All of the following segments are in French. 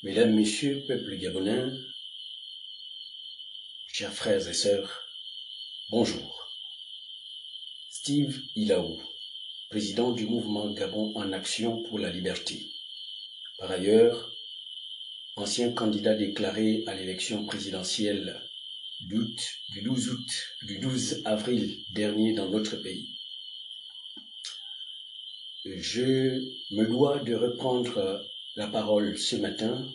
Mesdames, Messieurs, peuple gabonais, chers frères et sœurs, bonjour. Steve Ilaou, président du mouvement Gabon en Action pour la Liberté. Par ailleurs, ancien candidat déclaré à l'élection présidentielle du 12 avril dernier dans notre pays. Je me dois de reprendre la parole ce matin,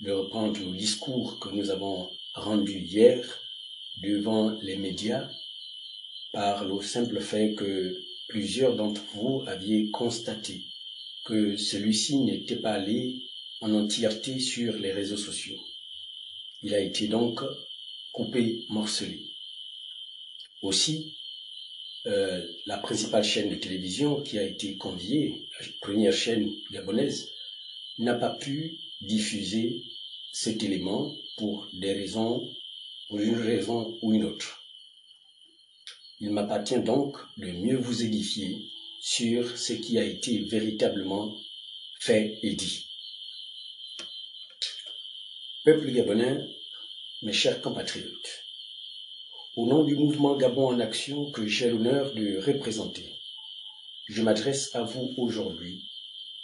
de reprendre le discours que nous avons rendu hier devant les médias par le simple fait que plusieurs d'entre vous aviez constaté que celui-ci n'était pas allé en entièreté sur les réseaux sociaux. Il a été donc coupé, morcelé. Aussi, la principale chaîne de télévision qui a été conviée, la première chaîne gabonaise, n'a pas pu diffuser cet élément pour une raison ou une autre. Il m'appartient donc de mieux vous édifier sur ce qui a été véritablement fait et dit. Peuple gabonais, mes chers compatriotes, au nom du mouvement Gabon en Action que j'ai l'honneur de représenter, je m'adresse à vous aujourd'hui,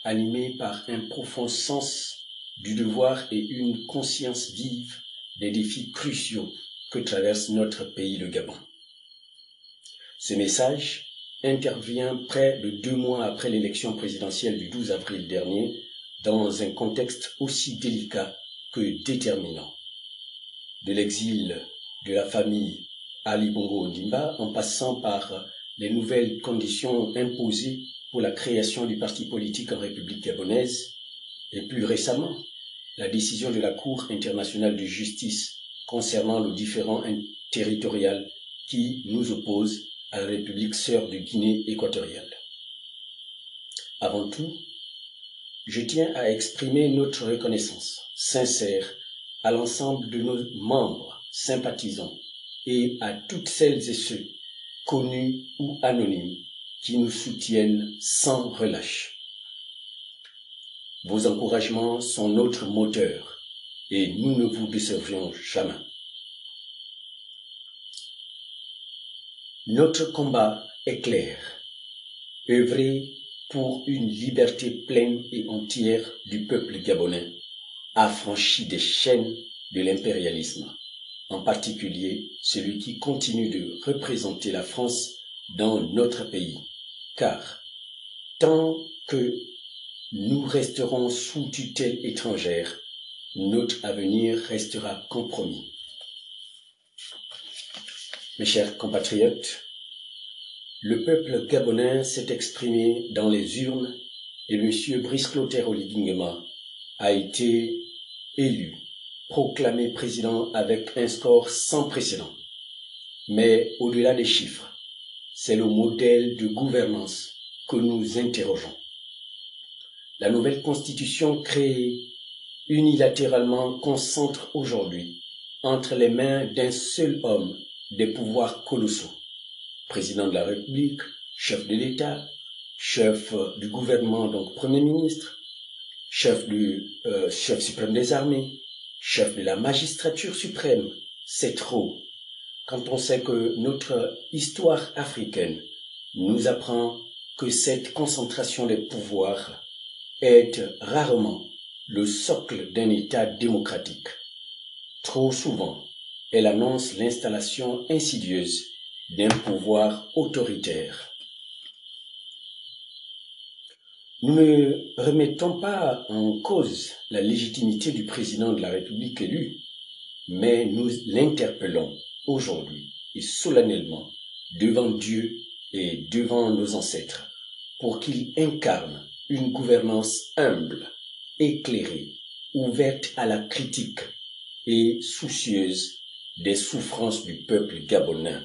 animé par un profond sens du devoir et une conscience vive des défis cruciaux que traverse notre pays, le Gabon. Ce message intervient près de 2 mois après l'élection présidentielle du 12 avril dernier, dans un contexte aussi délicat que déterminant. De l'exil de la famille Ali Bongo Ondimba, en passant par les nouvelles conditions imposées pour la création du parti politique en République gabonaise, et plus récemment, la décision de la Cour internationale de justice concernant le différend territorial qui nous oppose à la République sœur de Guinée équatoriale. Avant tout, je tiens à exprimer notre reconnaissance sincère à l'ensemble de nos membres, sympathisants et à toutes celles et ceux, connus ou anonymes, qui nous soutiennent sans relâche. Vos encouragements sont notre moteur et nous ne vous décevrons jamais. Notre combat est clair, œuvrer pour une liberté pleine et entière du peuple gabonais, affranchi des chaînes de l'impérialisme, en particulier celui qui continue de représenter la France dans notre pays, car tant que nous resterons sous tutelle étrangère, notre avenir restera compromis. Mes chers compatriotes, le peuple gabonais s'est exprimé dans les urnes et M. Brice Clotaire Oligui Nguema a été élu, proclamé président avec un score sans précédent. Mais au-delà des chiffres, c'est le modèle de gouvernance que nous interrogeons. La nouvelle constitution créée unilatéralement concentre aujourd'hui entre les mains d'un seul homme des pouvoirs colossaux. Président de la République, chef de l'État, chef du gouvernement, donc Premier ministre, chef suprême des armées, chef de la magistrature suprême. C'est trop. Quand on sait que notre histoire africaine nous apprend que cette concentration des pouvoirs est rarement le socle d'un État démocratique. Trop souvent, elle annonce l'installation insidieuse d'un pouvoir autoritaire. Nous ne remettons pas en cause la légitimité du président de la République élu, mais nous l'interpellons aujourd'hui et solennellement devant Dieu et devant nos ancêtres pour qu'il incarne une gouvernance humble, éclairée, ouverte à la critique et soucieuse des souffrances du peuple gabonais.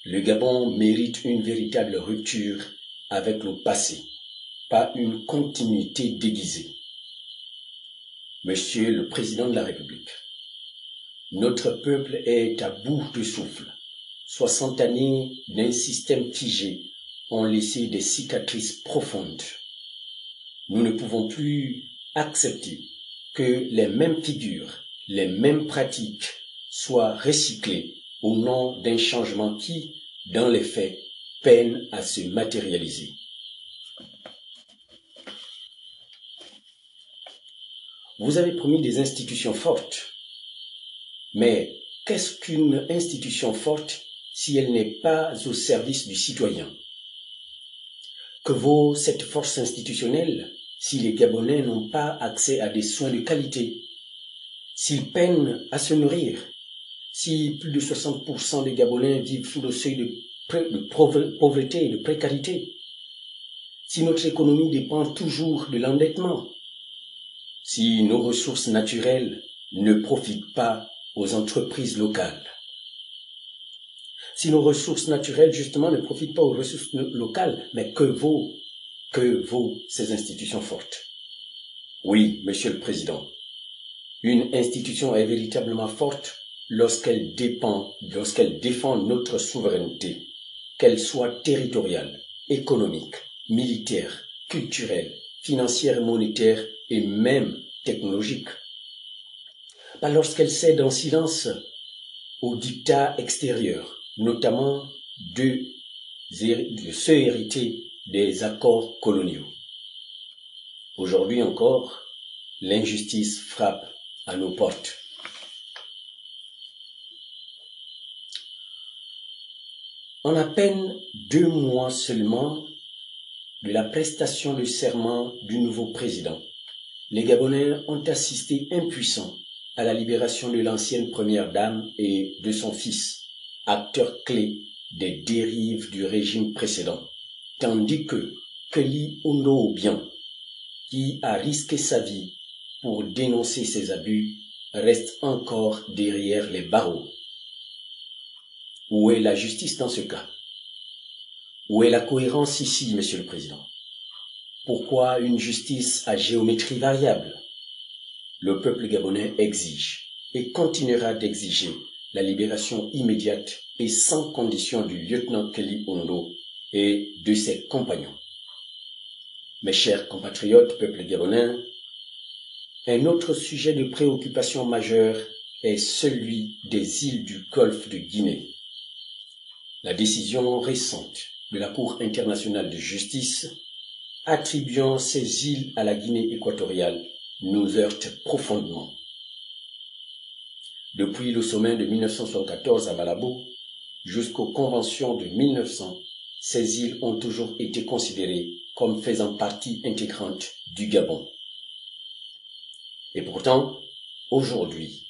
Le Gabon mérite une véritable rupture avec le passé, pas une continuité déguisée. Monsieur le Président de la République, notre peuple est à bout de souffle. 60 années d'un système figé ont laissé des cicatrices profondes. Nous ne pouvons plus accepter que les mêmes figures, les mêmes pratiques soient recyclées au nom d'un changement qui, dans les faits, peine à se matérialiser. Vous avez promis des institutions fortes, mais qu'est-ce qu'une institution forte si elle n'est pas au service du citoyen? Que vaut cette force institutionnelle si les Gabonais n'ont pas accès à des soins de qualité, s'ils peinent à se nourrir, si plus de 60% des Gabonais vivent sous le seuil de pauvreté et de précarité, si notre économie dépend toujours de l'endettement, si nos ressources naturelles ne profitent pas aux entreprises locales. Si nos ressources naturelles, justement, ne profitent pas aux ressources locales, mais que vaut ces institutions fortes? Oui, Monsieur le Président, une institution est véritablement forte lorsqu'elle défend notre souveraineté, qu'elle soit territoriale, économique, militaire, culturelle, financière et monétaire et même technologique. Pas lorsqu'elle cède en silence aux dictats extérieurs, notamment de ceux hérités des accords coloniaux. Aujourd'hui encore, l'injustice frappe à nos portes. En à peine 2 mois seulement de la prestation de serment du nouveau président, les Gabonais ont assisté impuissants à la libération de l'ancienne première dame et de son fils, acteurs clés des dérives du régime précédent, tandis que Kelly Ondo Obiang, qui a risqué sa vie pour dénoncer ces abus, reste encore derrière les barreaux. Où est la justice dans ce cas? Où est la cohérence ici, Monsieur le Président? Pourquoi une justice à géométrie variable? Le peuple gabonais exige et continuera d'exiger la libération immédiate et sans condition du lieutenant Kelly Ondo et de ses compagnons. Mes chers compatriotes, peuple gabonais, un autre sujet de préoccupation majeure est celui des îles du Golfe de Guinée. La décision récente de la Cour internationale de justice attribuant ces îles à la Guinée équatoriale nous heurte profondément. Depuis le sommet de 1974 à Malabo jusqu'aux conventions de 1900, ces îles ont toujours été considérées comme faisant partie intégrante du Gabon. Et pourtant, aujourd'hui,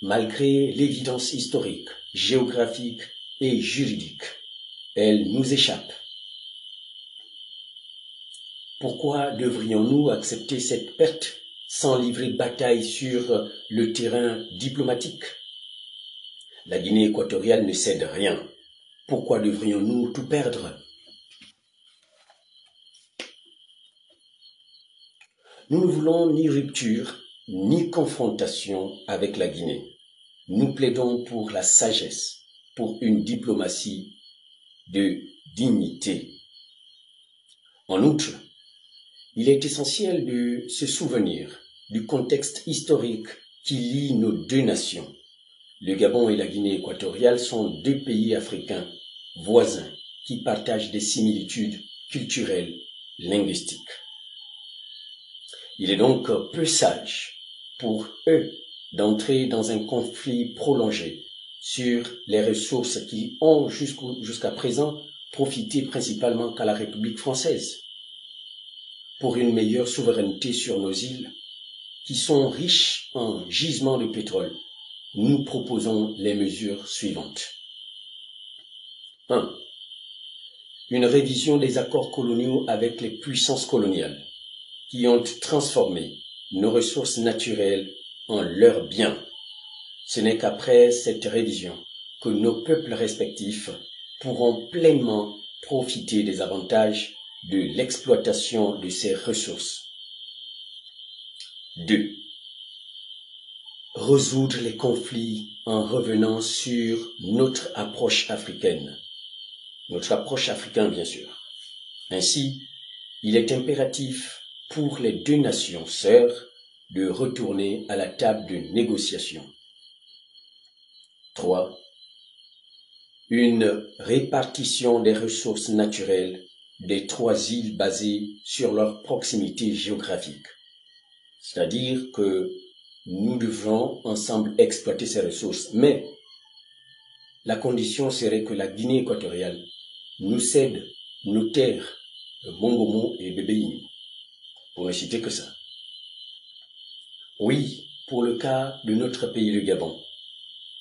malgré l'évidence historique, géographique et juridique, elles nous échappent. Pourquoi devrions-nous accepter cette perte sans livrer bataille sur le terrain diplomatique? La Guinée équatoriale ne cède rien. Pourquoi devrions-nous tout perdre? Nous ne voulons ni rupture, ni confrontation avec la Guinée. Nous plaidons pour la sagesse, pour une diplomatie de dignité. En outre, il est essentiel de se souvenir du contexte historique qui lie nos deux nations. Le Gabon et la Guinée équatoriale sont 2 pays africains voisins qui partagent des similitudes culturelles, linguistiques. Il est donc peu sage pour eux d'entrer dans un conflit prolongé sur les ressources qui ont jusqu'à présent profité principalement qu'à la République française. Pour une meilleure souveraineté sur nos îles, qui sont riches en gisements de pétrole, nous proposons les mesures suivantes. 1. Une révision des accords coloniaux avec les puissances coloniales, qui ont transformé nos ressources naturelles en leurs biens. Ce n'est qu'après cette révision que nos peuples respectifs pourront pleinement profiter des avantages de l'exploitation de ces ressources. 2. Résoudre les conflits en revenant sur notre approche africaine. Notre approche africaine, bien sûr. Ainsi, il est impératif pour les deux nations sœurs de retourner à la table de négociation. 3. Une répartition des ressources naturelles des 3 îles basées sur leur proximité géographique. C'est-à-dire que nous devrons ensemble exploiter ces ressources, mais la condition serait que la Guinée équatoriale nous cède nos terres de Mongomo et de Béini, pour ne citer que ça. Oui, pour le cas de notre pays, le Gabon,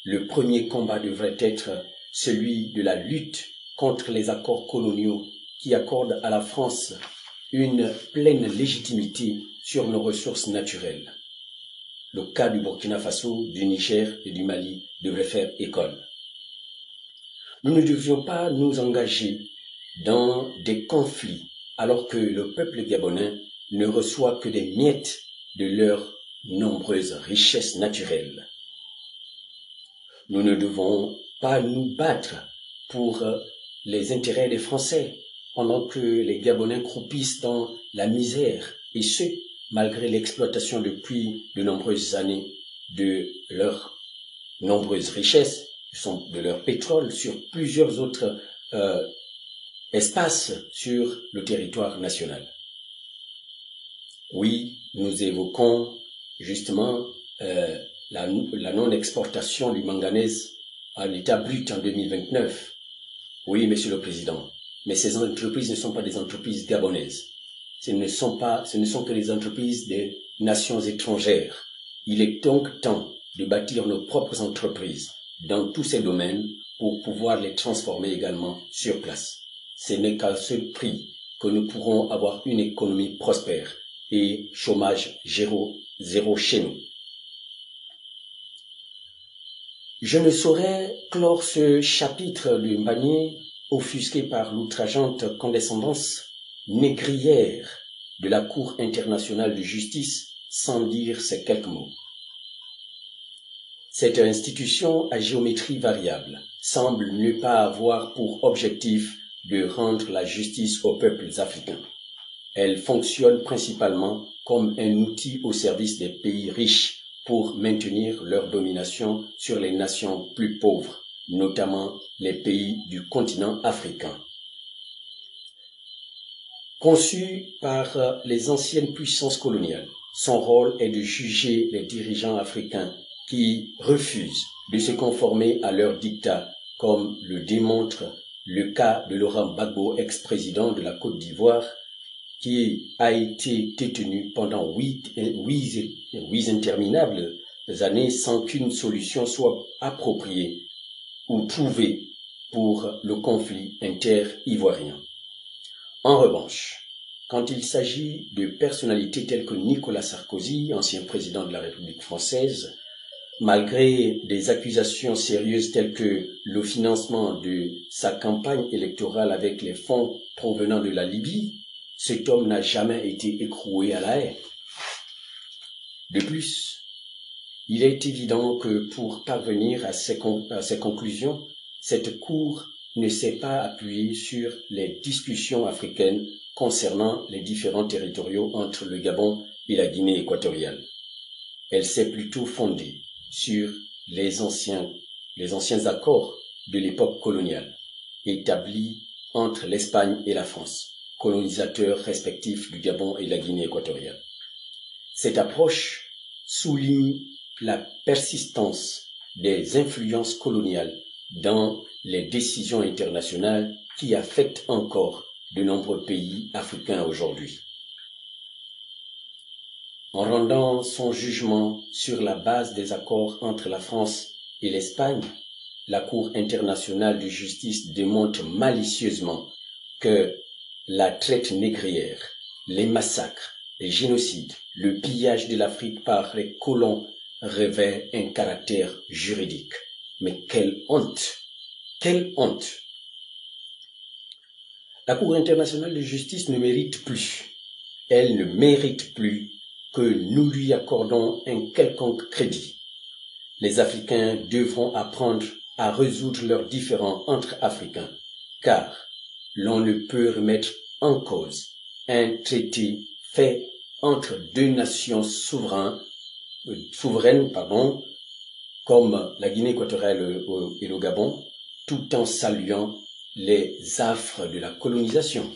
le premier combat devrait être celui de la lutte contre les accords coloniaux qui accordent à la France une pleine légitimité sur nos ressources naturelles. Le cas du Burkina Faso, du Niger et du Mali devrait faire école. Nous ne devions pas nous engager dans des conflits alors que le peuple gabonais ne reçoit que des miettes de leurs nombreuses richesses naturelles. Nous ne devons pas nous battre pour les intérêts des Français pendant que les Gabonais croupissent dans la misère, et ce, malgré l'exploitation depuis de nombreuses années de leurs nombreuses richesses, de leur pétrole sur plusieurs autres espaces sur le territoire national. Oui, nous évoquons justement la non-exportation du manganèse à l'état brut en 2029. Oui, Monsieur le Président, mais ces entreprises ne sont pas des entreprises gabonaises. Ce ne sont que des entreprises des nations étrangères. Il est donc temps de bâtir nos propres entreprises dans tous ces domaines pour pouvoir les transformer également sur place. Ce n'est qu'à ce prix que nous pourrons avoir une économie prospère et chômage zéro chez nous. Je ne saurais clore ce chapitre du Mbagnier offusqué par l'outrageante condescendance négrière de la Cour internationale de justice sans dire ces quelques mots. Cette institution à géométrie variable semble ne pas avoir pour objectif de rendre la justice aux peuples africains. Elle fonctionne principalement comme un outil au service des pays riches pour maintenir leur domination sur les nations plus pauvres, notamment les pays du continent africain. Conçu par les anciennes puissances coloniales, son rôle est de juger les dirigeants africains qui refusent de se conformer à leurs dictats, comme le démontre le cas de Laurent Gbagbo, ex-président de la Côte d'Ivoire, qui a été détenu pendant huit interminables années sans qu'une solution soit appropriée ou trouvée pour le conflit inter-ivoirien. En revanche, quand il s'agit de personnalités telles que Nicolas Sarkozy, ancien président de la République française, malgré des accusations sérieuses telles que le financement de sa campagne électorale avec les fonds provenant de la Libye, cet homme n'a jamais été écroué à la haie. De plus, il est évident que pour parvenir à ces conclusions, cette Cour ne s'est pas appuyée sur les discussions africaines concernant les différends territoriaux entre le Gabon et la Guinée équatoriale. Elle s'est plutôt fondée sur les anciens accords de l'époque coloniale, établis entre l'Espagne et la France, colonisateurs respectifs du Gabon et de la Guinée équatoriale. Cette approche souligne la persistance des influences coloniales dans les décisions internationales qui affectent encore de nombreux pays africains aujourd'hui. En rendant son jugement sur la base des accords entre la France et l'Espagne, la Cour internationale de justice démontre malicieusement que la traite négrière, les massacres, les génocides, le pillage de l'Afrique par les colons revêt un caractère juridique. Mais quelle honte! Quelle honte! La Cour internationale de justice ne mérite plus. Elle ne mérite plus que nous lui accordons un quelconque crédit. Les Africains devront apprendre à résoudre leurs différends entre Africains, car l'on ne peut remettre en cause un traité fait entre deux nations souveraines, comme la Guinée équatoriale et le Gabon, tout en saluant les affres de la colonisation.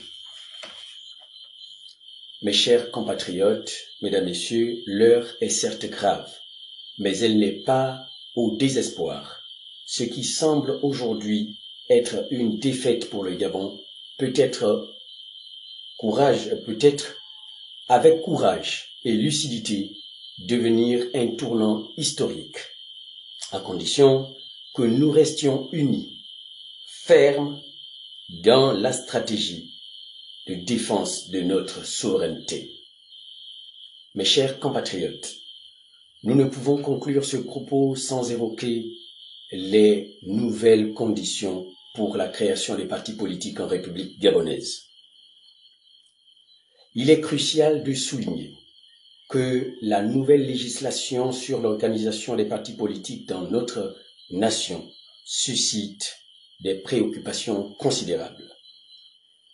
Mes chers compatriotes, mesdames, messieurs, l'heure est certes grave, mais elle n'est pas au désespoir. Ce qui semble aujourd'hui être une défaite pour le Gabon peut être avec courage et lucidité devenir un tournant historique, à condition que nous restions unis, fermes dans la stratégie de défense de notre souveraineté. Mes chers compatriotes, nous ne pouvons conclure ce propos sans évoquer les nouvelles conditions pour la création des partis politiques en République gabonaise. Il est crucial de souligner que la nouvelle législation sur l'organisation des partis politiques dans notre nation suscite des préoccupations considérables.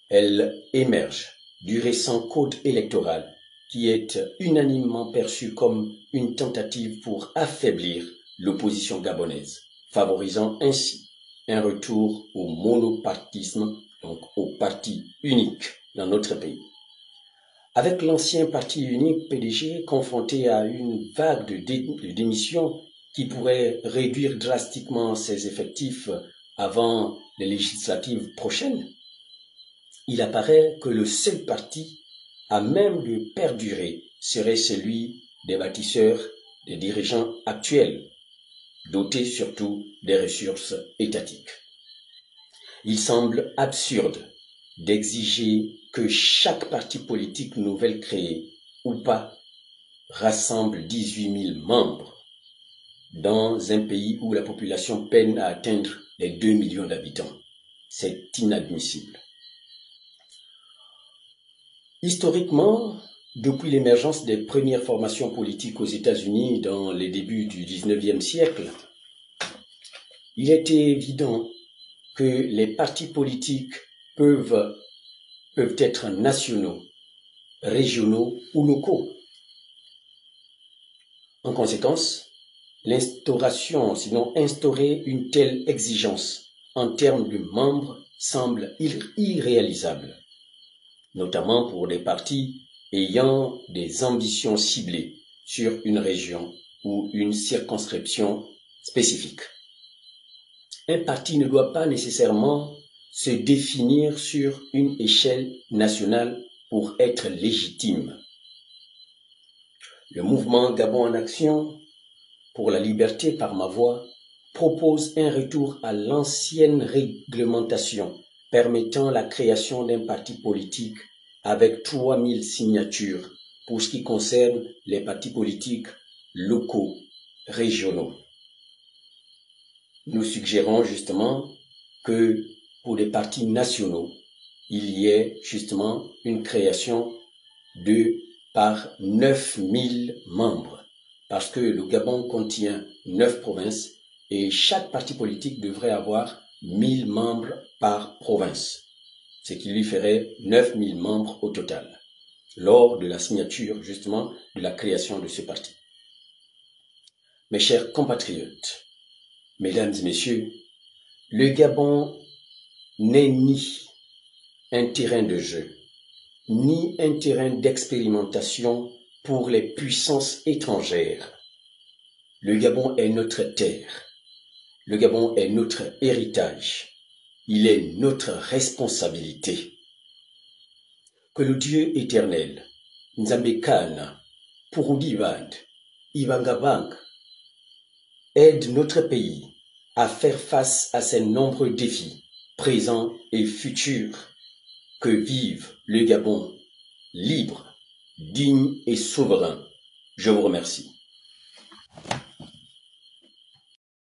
Elle émerge du récent code électoral qui est unanimement perçu comme une tentative pour affaiblir l'opposition gabonaise, favorisant ainsi un retour au monopartisme, donc au parti unique dans notre pays. Avec l'ancien parti unique PDG confronté à une vague de démissions qui pourrait réduire drastiquement ses effectifs avant les législatives prochaines, il apparaît que le seul parti à même de perdurer serait celui des bâtisseurs, des dirigeants actuels, dotés surtout des ressources étatiques. Il semble absurde d'exiger que chaque parti politique nouvelle créé ou pas rassemble 18 000 membres dans un pays où la population peine à atteindre les 2 millions d'habitants. C'est inadmissible. Historiquement, depuis l'émergence des premières formations politiques aux États-Unis dans les débuts du XIXe siècle, il était évident que les partis politiques peuvent être nationaux, régionaux ou locaux. En conséquence, instaurer une telle exigence en termes de membres semble irréalisable, notamment pour des partis ayant des ambitions ciblées sur une région ou une circonscription spécifique. Un parti ne doit pas nécessairement se définir sur une échelle nationale pour être légitime. Le mouvement Gabon en action pour la liberté par ma voix propose un retour à l'ancienne réglementation permettant la création d'un parti politique avec 3000 signatures pour ce qui concerne les partis politiques locaux, régionaux. Nous suggérons justement que pour les partis nationaux, il y ait justement une création par 9000 membres, parce que le Gabon contient 9 provinces et chaque parti politique devrait avoir 1000 membres par province, ce qui lui ferait 9000 membres au total, lors de la signature justement de la création de ce parti. Mes chers compatriotes, mesdames et messieurs, le Gabon n'est ni un terrain de jeu, ni un terrain d'expérimentation pour les puissances étrangères. Le Gabon est notre terre. Le Gabon est notre héritage. Il est notre responsabilité. Que le Dieu éternel, Nzambekana, Purudivad, Ivangabang, aide notre pays à faire face à ces nombreux défis, présents et futurs. Que vive le Gabon, libre, digne et souverain. Je vous remercie.